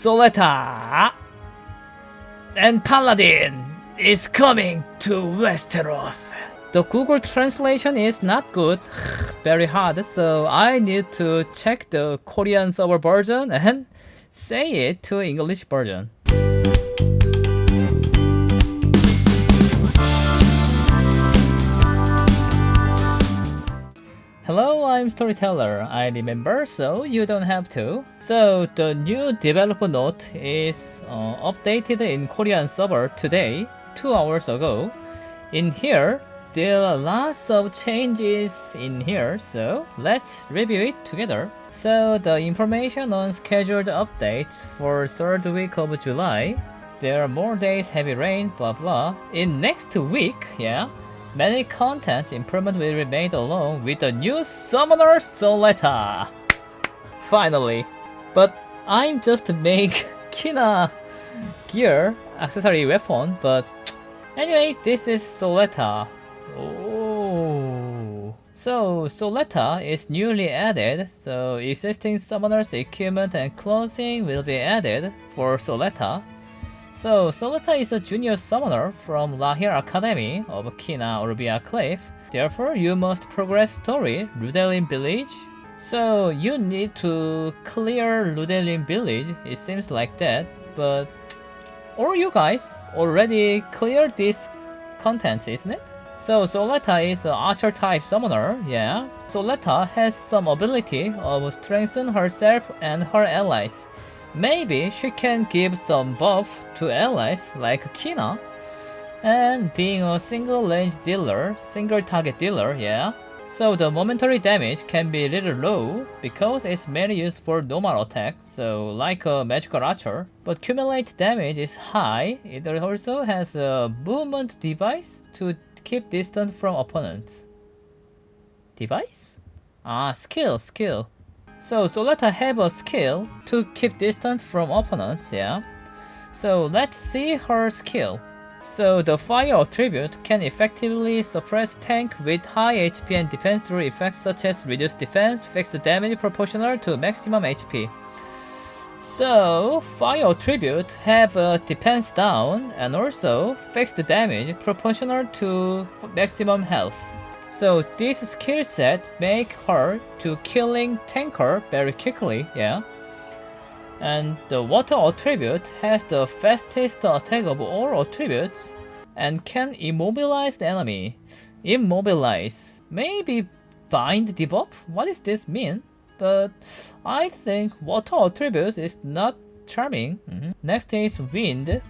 Soleta and Paladin is coming to Westeros. The Google translation is not good, very hard, so I need to check the Korean server version and say it to English version. Hello, I'm Storyteller. I remember, so you don't have to. So the new developer note is updated in Korean server today, 2 hours ago. In here, there are lots of changes in here, so let's review it together. So the information on scheduled updates for 3rd week of July. There are more days heavy rain, blah blah. In next week, many content improvement will be made along with the new summoner Soleta. Finally. But I'm just make Kina gear, accessory weapon, but anyway, this is Soleta. Oh. So Soleta is newly added, so existing summoners equipment and clothing will be added for Soleta. So Soleta is a junior summoner from Lahir Academy of Kina Orbia Cliff. Therefore, you must progress story Ludelin Village. So you need to clear Ludelin Village, it seems like that. But or you guys already cleared this content, isn't it? So Soleta is an archer type summoner, Soleta has some ability of strengthen herself and her allies. Maybe she can give some buff to allies like Kina, and being a single range dealer, single target dealer, so the momentary damage can be a little low because it's mainly used for normal attack, so like a magical archer. But cumulative damage is high. It also has a movement device to keep distance from opponents. Device? Skill. So Soleta have a skill to keep distance from opponents, So let's see her skill. So the fire attribute can effectively suppress tank with high HP and defense through effects such as reduced defense, fixed damage proportional to maximum HP. So fire attribute have a defense down and also fixed damage proportional to maximum health. So this skill set make her to killing tanker very quickly, And the water attribute has the fastest attack of all attributes and can immobilize the enemy. Immobilize. Maybe bind debuff? What does this mean? But I think water attribute is not charming. Next is wind.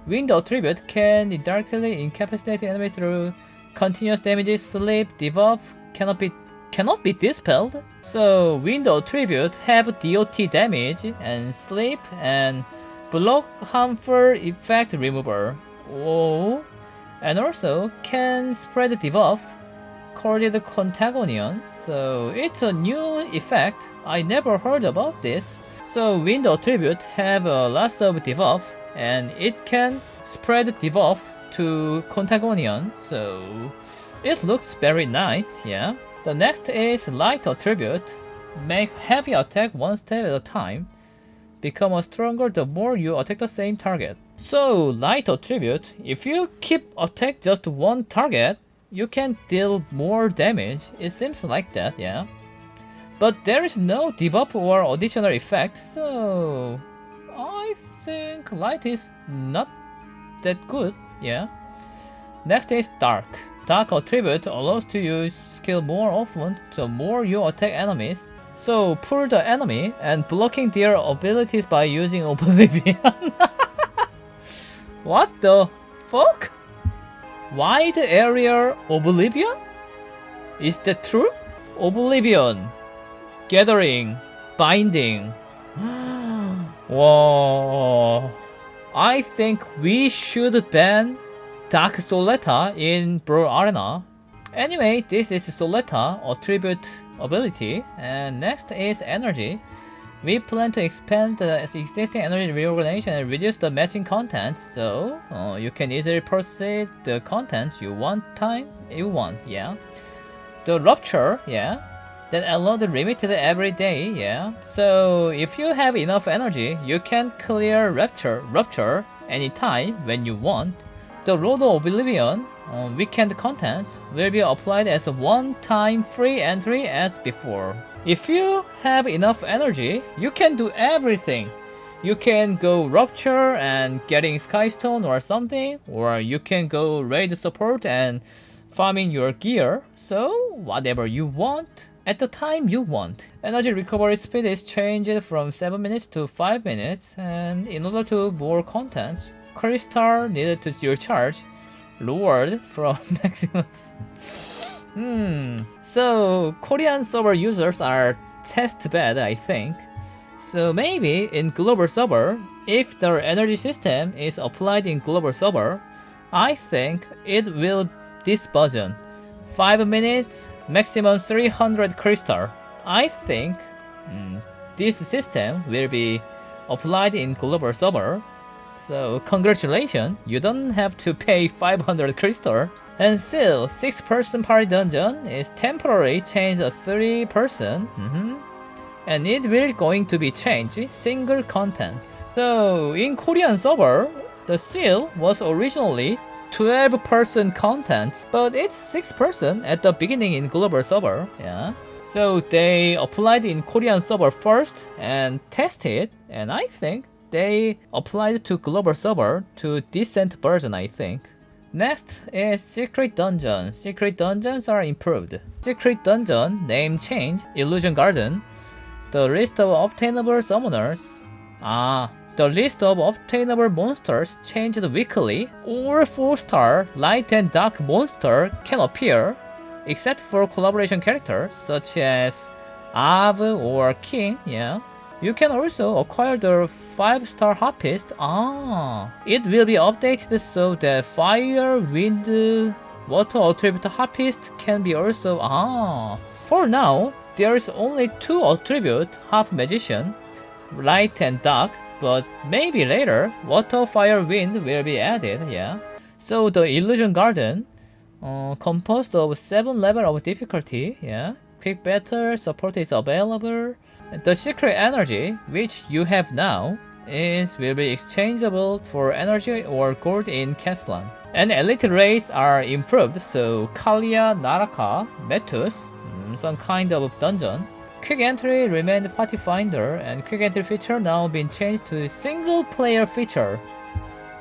Wind attribute can indirectly incapacitate the enemy through continuous damages, sleep, debuff, cannot be dispelled. So wind attribute have DOT damage and sleep and block harmful effect remover. Oh, and also can spread debuff called Contagonion. So it's a new effect. I never heard about this. So wind attribute have lots of debuff and it can spread debuff to Contagonion, so it looks very nice, The next is light attribute. Make heavy attack one step at a time. Become stronger the more you attack the same target. So light attribute, if you keep attack just one target, you can deal more damage. It seems like that, But there is no debuff or additional effect, so I think light is not that good. Next is dark. Dark attribute allows to use skill more often the more you attack enemies. So pull the enemy and blocking their abilities by using Oblivion. What the fuck? Wide area Oblivion? Is that true? Oblivion. Gathering. Binding. Whoa. I think we should ban Dark Soleta in Brawl Arena. Anyway, this is Soleta attribute ability, and next is energy. We plan to expand the existing energy reorganization and reduce the matching content, so you can easily proceed the contents you want time you want, The rupture, that allowed limited every day, yeah. So if you have enough energy, you can clear rupture anytime when you want. The Road of Oblivion weekend content will be applied as a one-time free entry as before. If you have enough energy, you can do everything. You can go Rupture and getting Skystone or something, or you can go raid support and farming your gear, so whatever you want at the time you want. Energy recovery speed is changed from 7 minutes to 5 minutes, and in order to more contents, crystal needed to recharge lowered from Maximus. So Korean server users are test bad, I think. So maybe in global server, if the energy system is applied in global server, I think it will this version. 5 minutes, maximum 300 crystal. I think this system will be applied in global server. So congratulations, you don't have to pay 500 crystal. And still, 6-person party dungeon is temporarily changed to 3-person. And it will going to be changed single content. So in Korean server, the seal was originally 12-person content, but it's 6-person at the beginning in global server. Yeah. So they applied in Korean server first and tested, and I think they applied to global server to decent version, I think. Next is Secret Dungeon. Secret Dungeons are improved. Secret Dungeon name change, Illusion Garden. The list of obtainable summoners. The list of obtainable monsters changed weekly. All 4-star light and dark monster can appear, except for collaboration characters such as Av or King, yeah. You can also acquire the 5-star harpist. It will be updated so that fire, wind, water attribute harpist can be also. For now, there is only 2 attribute harp magician, light and dark, but maybe later water, fire, wind will be added, yeah. So the Illusion Garden, composed of 7 level of difficulty, yeah. Quick battle support is available. The secret energy, which you have now, will be exchangeable for energy or gold in Keslan. And elite race are improved, so Kalia, Naraka, Metus, some kind of dungeon. Quick entry remained party finder, and quick entry feature now been changed to single player feature.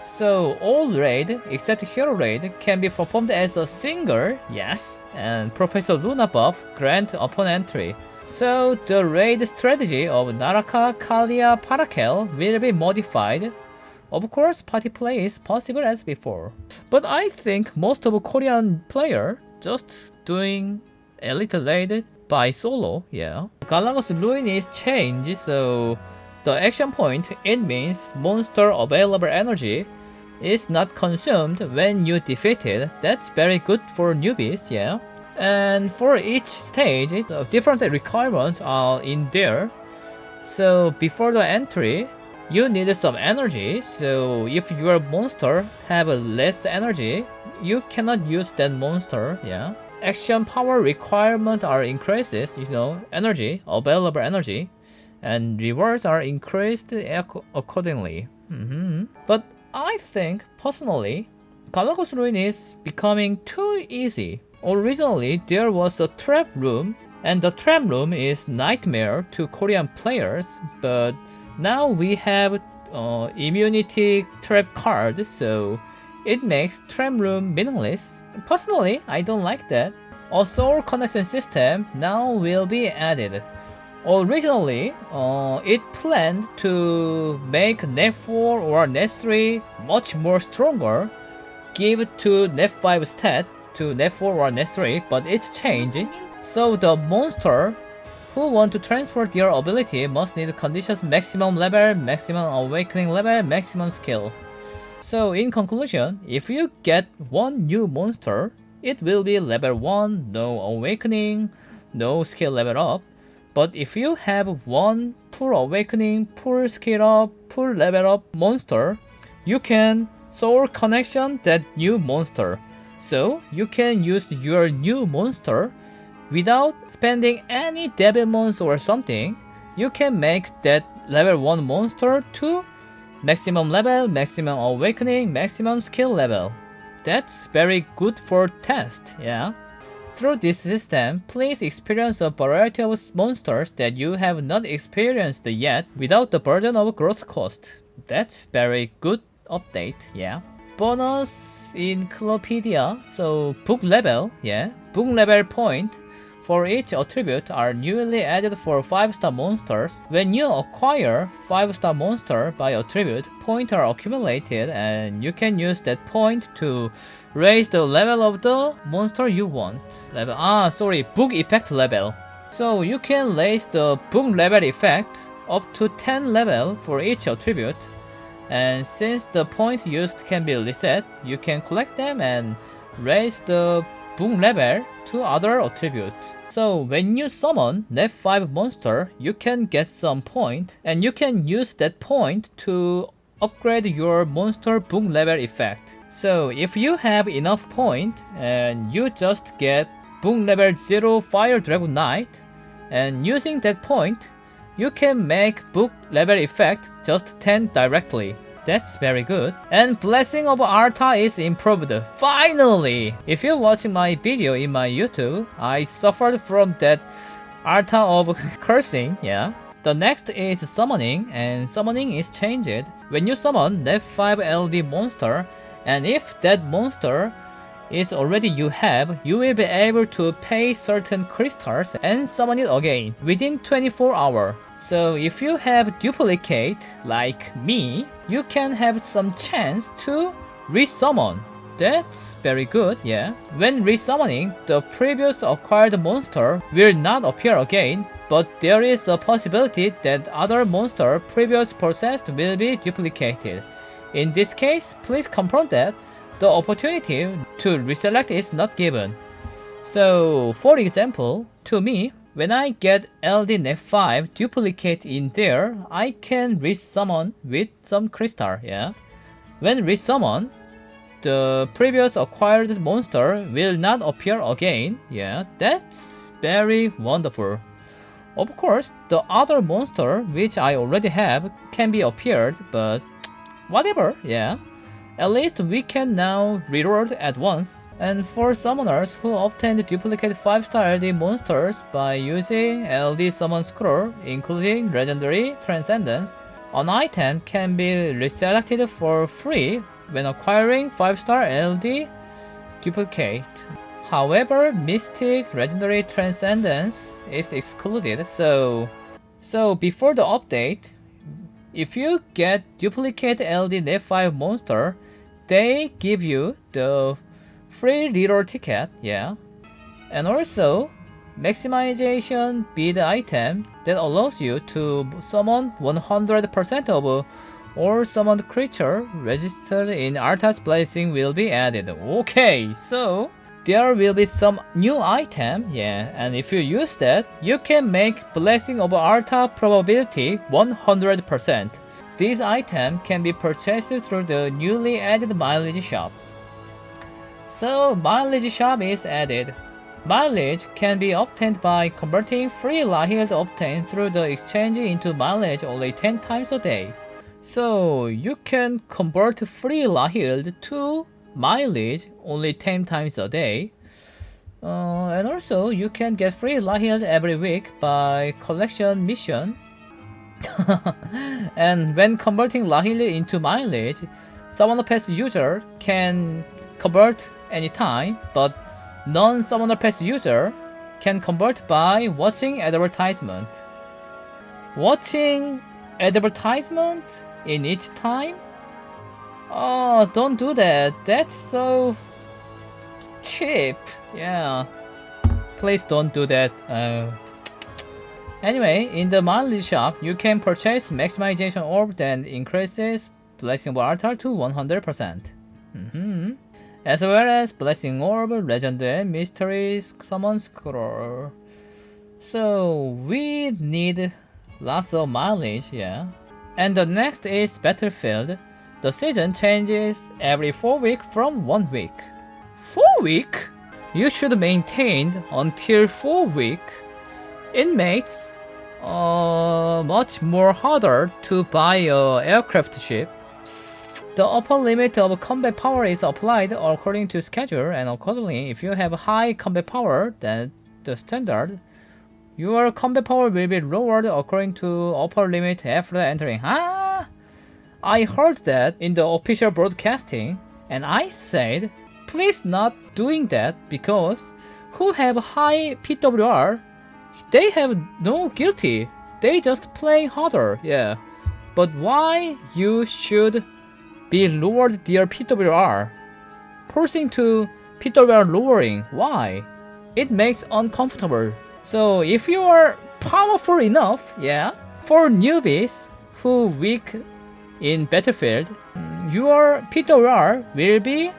So all raid except hero raid can be performed as a single, yes, and Professor Luna buff grant upon entry. So the raid strategy of Naraka, Kalia, Parakel will be modified. Of course, party play is possible as before. But I think most of Korean player just doing elite raid by solo, yeah. Galagos Ruin is changed, so the action point, it means monster available energy is not consumed when you defeat it. That's very good for newbies, yeah. And for each stage, different requirements are in there. So before the entry, you need some energy. So if your monster have less energy, you cannot use that monster, yeah. Action power requirement are increases, energy, available energy, and rewards are increased accordingly. But I think, personally, Galagos Ruin is becoming too easy. Originally, there was a trap room, and the trap room is nightmare to Korean players, but now we have immunity trap card, so it makes trap room meaningless. Personally, I don't like that. A soul connection system now will be added. Originally, it planned to make Net 4 or Net 3 much more stronger, give to Net 5 stat to Net 4 or Net 3, but it's changed. So the monster who want to transfer their ability must need conditions maximum level, maximum awakening level, maximum skill. So in conclusion, if you get one new monster, it will be level 1, no awakening, no skill level up. But if you have one full awakening, full skill up, full level up monster, you can soul connection that new monster. So you can use your new monster without spending any devil mons or something, you can make that level 1 monster to maximum level, maximum awakening, maximum skill level. That's very good for test, yeah. Through this system, please experience a variety of monsters that you have not experienced yet without the burden of growth cost. That's very good update, yeah. Bonus encyclopedia, so book level, yeah. Book level point for each attribute are newly added for 5-star monsters. When you acquire 5-star monster by attribute, points are accumulated and you can use that point to raise the level of the monster you want. Book effect level. So you can raise the book level effect up to 10 level for each attribute. And since the point used can be reset, you can collect them and raise the book level to other attribute. So when you summon level 5 monster, you can get some point, and you can use that point to upgrade your monster book level effect. So if you have enough point and you just get book level 0 Fire Dragon Knight, and using that point, you can make book level effect just 10 directly. That's very good. And Blessing of Arta is improved. Finally! If you're watching my video in my YouTube, I suffered from that Arta of cursing, yeah. The next is summoning, and summoning is changed. When you summon level 5 LD monster, and if that monster is already you have, you will be able to pay certain crystals and summon it again within 24 hours. So if you have duplicate like me, you can have some chance to resummon. That's very good, yeah. When resummoning, the previous acquired monster will not appear again, but there is a possibility that other monster previous possessed will be duplicated. In this case, please confirm that the opportunity to reselect is not given. So, for example, to me, when I get LD Net 5 duplicate in there, I can resummon with some crystal, yeah. When resummon, the previous acquired monster will not appear again, yeah. That's very wonderful. Of course, the other monster which I already have can be appeared, but whatever, yeah. At least we can now reroll at once. And for summoners who obtained duplicate 5-star LD monsters by using LD summon scroll, including legendary transcendence, an item can be reselected for free when acquiring 5-star LD duplicate. However, Mystic Legendary Transcendence is excluded, so before the update, if you get duplicate LD Net 5 monster, they give you the free reroll ticket, yeah. And also, maximization bid item that allows you to summon 100% of all summoned creature registered in Arta's Blessing will be added. Okay, so there will be some new item, yeah, and if you use that, you can make Blessing of Arta probability 100%. These items can be purchased through the newly added mileage shop. So mileage shop is added. Mileage can be obtained by converting free Lahil obtained through the exchange into mileage only 10 times a day. So you can convert free Lahil to mileage only 10 times a day. And also you can get free Lahil every week by collection mission. And when converting Lahil into mileage, Summoner Pass user can convert anytime, but non-Summoner Pass user can convert by watching advertisement. Watching advertisement in each time? Oh, don't do that. That's so cheap. Yeah. Please don't do that. Anyway, in the mileage shop, you can purchase maximization orb that increases Blessing of Arta to 100%. As well as Blessing Orb, Legend and Mystery Summon Scroll. So we need lots of mileage, yeah. And the next is Battlefield. The season changes every 4 weeks from 1 week. 4 weeks? you should maintain until 4 week. It makes much more harder to buy a aircraft ship. The upper limit of combat power is applied according to schedule, and accordingly, if you have high combat power than the standard, your combat power will be lowered according to upper limit after entering. I heard that in the official broadcasting, and I said, please not doing that, because who have high PWR, they have no guilty. They just play harder, yeah. But why you should be lowered their PWR? Forcing to PWR lowering, why? It makes uncomfortable. So if you are powerful enough, yeah, for newbies who weak in battlefield, your PWR will be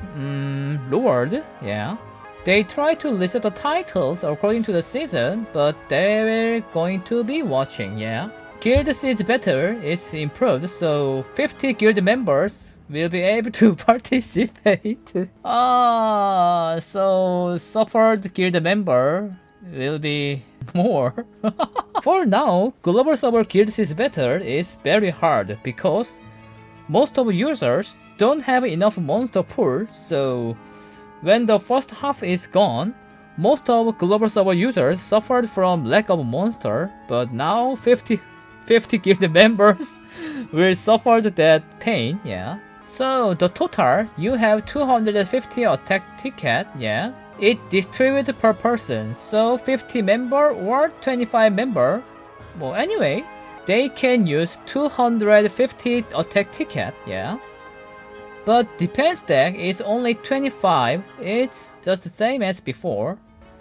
lowered, yeah. They try to list the titles according to the season, but they will going to be watching, yeah. Guild Siege Battle is improved, so 50 guild members will be able to participate. So suffered guild member will be more. For now, global server Guild Siege Battle is very hard because most of users don't have enough monster pool, so when the first half is gone, most of global server users suffered from lack of monster, but now 50 guild members will suffer that pain, yeah. So the total, you have 250 attack ticket, yeah. It distributed per person, so 50 member or 25 member. Well, anyway, they can use 250 attack ticket, yeah. But defense deck is only 25, it's just the same as before.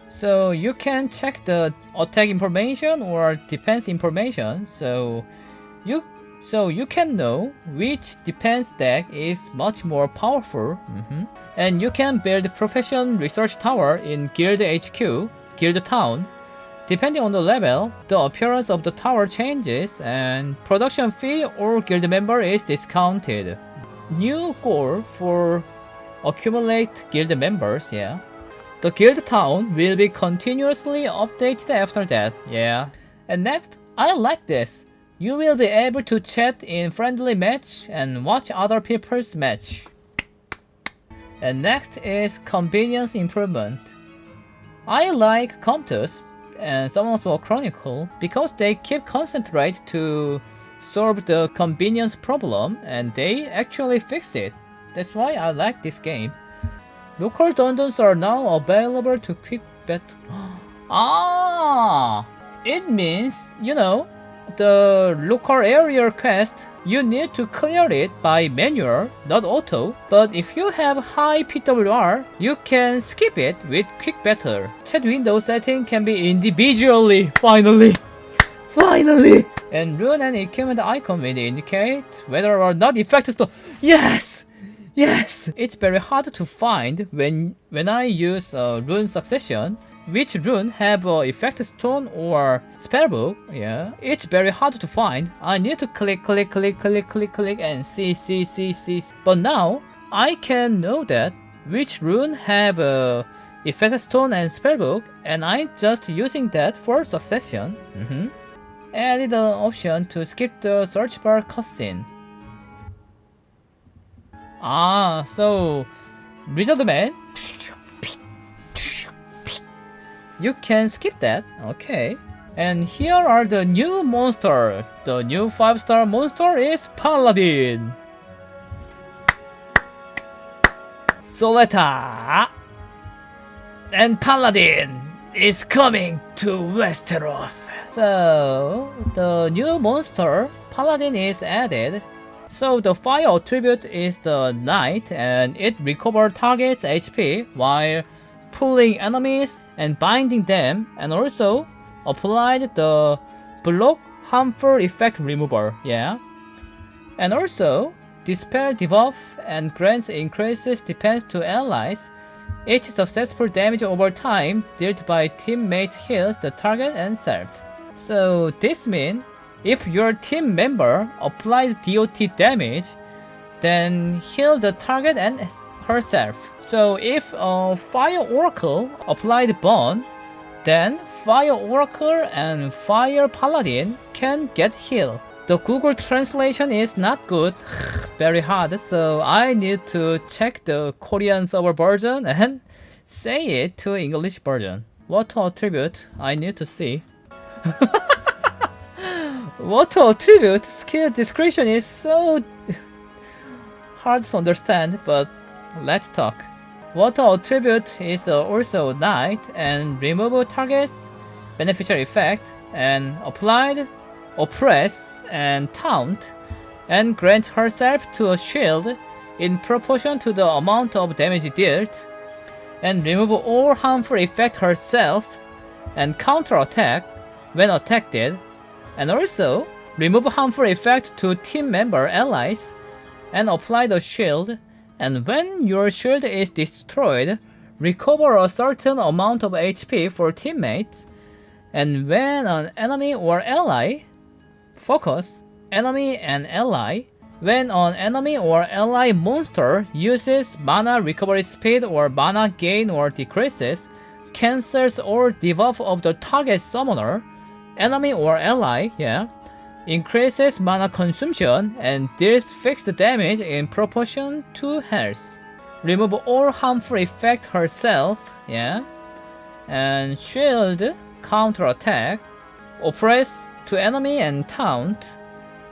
So you can check the attack information or defense information, so you can know which defense deck is much more powerful. And you can build profession research tower in Guild HQ, Guild Town. Depending on the level, the appearance of the tower changes and production fee or guild member is discounted. New goal for accumulate guild members, yeah. The guild town will be continuously updated after that, yeah. And next, I like this. You will be able to chat in friendly match and watch other people's match. And next is convenience improvement. I like Comptus and some also Chronicle because they keep concentrate to solve the convenience problem and they actually fix it. That's why I like this game. Local dungeons are now available to quick bet. It means, you know, the local area quest, you need to clear it by manual, not auto. But if you have high PWR, you can skip it with quick battle. Chat window setting can be individually, finally. And rune and equipment icon will indicate whether or not effect is the yes. It's very hard to find when I use rune succession. Which rune have effect stone or spellbook, yeah. It's very hard to find. I need to click and see. But now, I can know that which rune have effect stone and spellbook, and I'm just using that for succession. Added an option to skip the search bar cutscene. So, Lizard Man, you can skip that, okay. And here are the new monster. The new 5-star monster is Paladin. Soleta and Paladin is coming to Westeros. So, the new monster, Paladin, is added. So the fire attribute is the Knight and it recovers target's HP while pulling enemies and binding them, and also applied the block harmful effect remover, yeah. And also dispel debuff and grants increases defense to allies. Each successful damage over time dealt by teammate heals the target and self. So this means if your team member applies DOT damage, then heal the target and herself. So if a Fire Oracle applied Burn, then Fire Oracle and Fire Paladin can get healed. The Google translation is not good, very hard, so I need to check the Korean server version and say it to English version. Water attribute, I need to see. Water attribute skill description is so hard to understand, but let's talk. Water attribute is also night and remove targets, beneficial effect, and applied, oppress, and taunt, and grant herself to a shield in proportion to the amount of damage dealt, and remove all harmful effect herself, and counter attack when attacked, and also remove harmful effect to team member allies, and apply the shield, and when your shield is destroyed, recover a certain amount of HP for teammates, and when an enemy or ally, focus, enemy and ally, when an enemy or ally monster uses mana recovery speed or mana gain or decreases, cancels all debuff of the target summoner, enemy or ally, increases mana consumption and deals fixed damage in proportion to health. Remove all harmful effect herself, and shield, counter attack, oppress to enemy and taunt.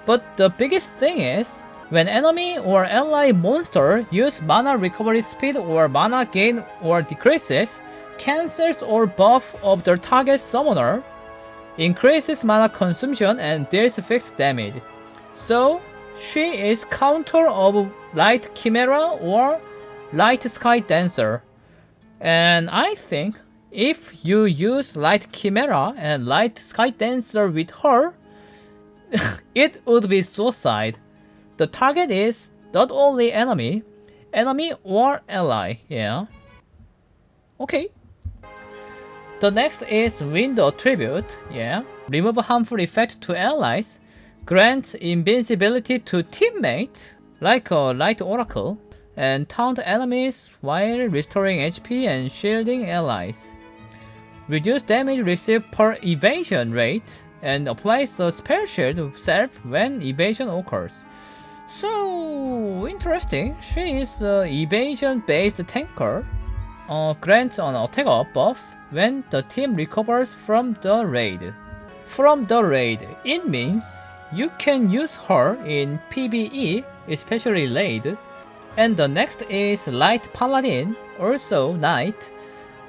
But the biggest thing is, when enemy or ally monster use mana recovery speed or mana gain or decreases, cancels or buff of the target summoner, increases mana consumption and deals fixed damage. So she is counter of Light Chimera or Light Sky Dancer. And I think if you use Light Chimera and Light Sky Dancer with her, it would be suicide. The target is not only enemy or ally, Okay. The next is Wind Attribute, Remove harmful effect to allies, grant invincibility to teammates, like a Light Oracle, and taunt enemies while restoring HP and shielding allies. Reduce damage received per evasion rate, and applies a spell shield self when evasion occurs. So interesting, she is an evasion-based tanker. Grants an attack buff when the team recovers from the raid. From the raid, it means you can use her in PvE, especially raid. And the next is Light Paladin, also night.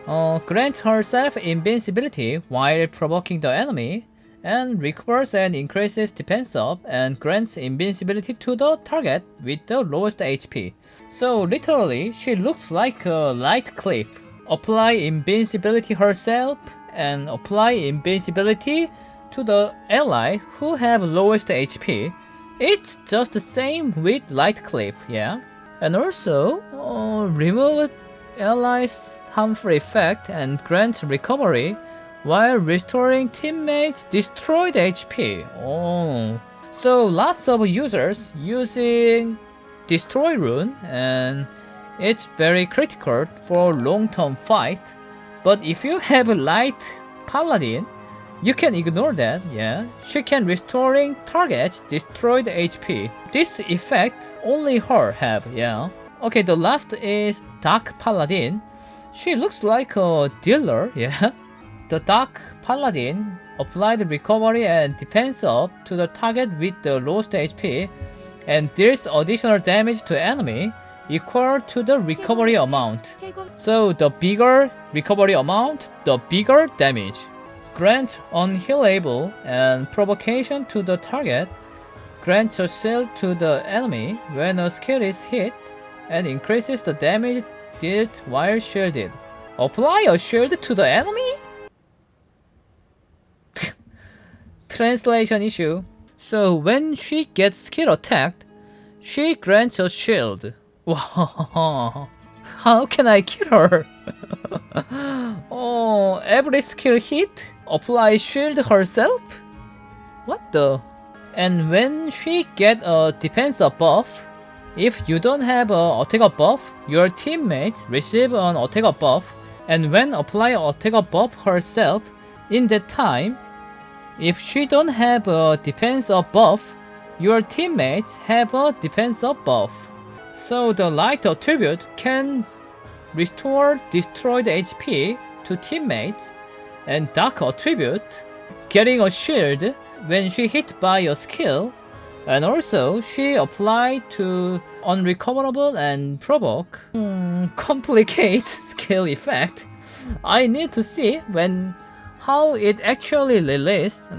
Grants herself invincibility while provoking the enemy, and recovers and increases defense up, and grants invincibility to the target with the lowest HP. So literally, she looks like a light cliff. Apply invincibility herself, and apply invincibility to the ally who have lowest HP. It's just the same with Light Cliff, And also, remove allies' harmful effect and grant recovery while restoring teammates' destroyed HP. So lots of users using Destroy rune, and it's very critical for long-term fight. But if you have a Light Paladin, you can ignore that, She can restoring targets destroyed HP. This effect only her have, Okay, the last is Dark Paladin. She looks like a dealer, The Dark Paladin applied recovery and defense up to the target with the lowest HP, and deals additional damage to enemy equal to the recovery amount. So the bigger recovery amount, the bigger damage. Grant unhealable and provocation to the target. Grants a shield to the enemy when a skill is hit, and increases the damage dealt while shielded. Apply a shield to the enemy? Translation issue. So when she gets skill attacked, she grants a shield. Wow. How can I kill her? Every skill hit, apply shield herself? What the? And when she get a defense buff, If you don't have a attack buff, your teammate receive an attack buff, and when apply attack buff herself in that time, if she don't have a defense buff, your teammates have a defense buff. So the light attribute can restore destroyed HP to teammates, and dark attribute getting a shield when she hit by a skill, and also she applied to unrecoverable and provoke. Complicate skill effect. I need to see how it actually released.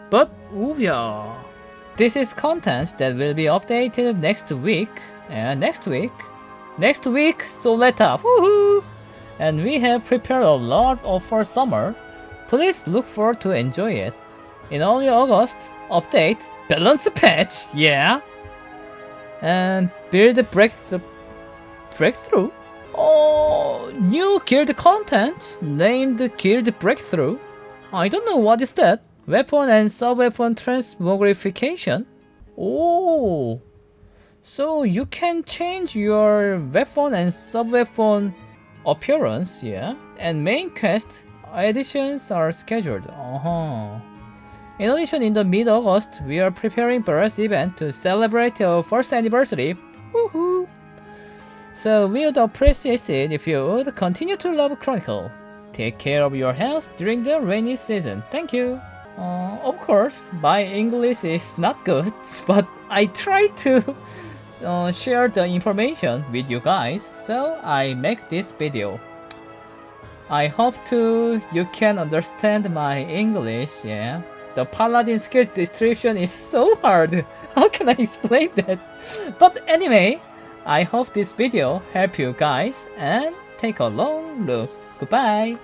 But yeah. This is content that will be updated next week. And next week, Soleta. Woohoo! And we have prepared a lot for summer. Please look forward to enjoy it. In early August, update, balance patch, yeah. And build breakthrough. Oh, new guild content named Guild Breakthrough. I don't know what is that. Weapon and sub-weapon transmogrification. Oh, so you can change your weapon and sub-weapon appearance, yeah. And main quest additions are scheduled. In addition, in the mid-August, we are preparing Barras event to celebrate our first anniversary. Woohoo! So we would appreciate it if you would continue to love Chronicle. Take care of your health during the rainy season. Thank you. Of course, my English is not good, but I try to share the information with you guys, so I make this video. I hope you can understand my English, yeah. The Paladin skill description is so hard. How can I explain that? But anyway, I hope this video helped you guys and take a long look. Goodbye.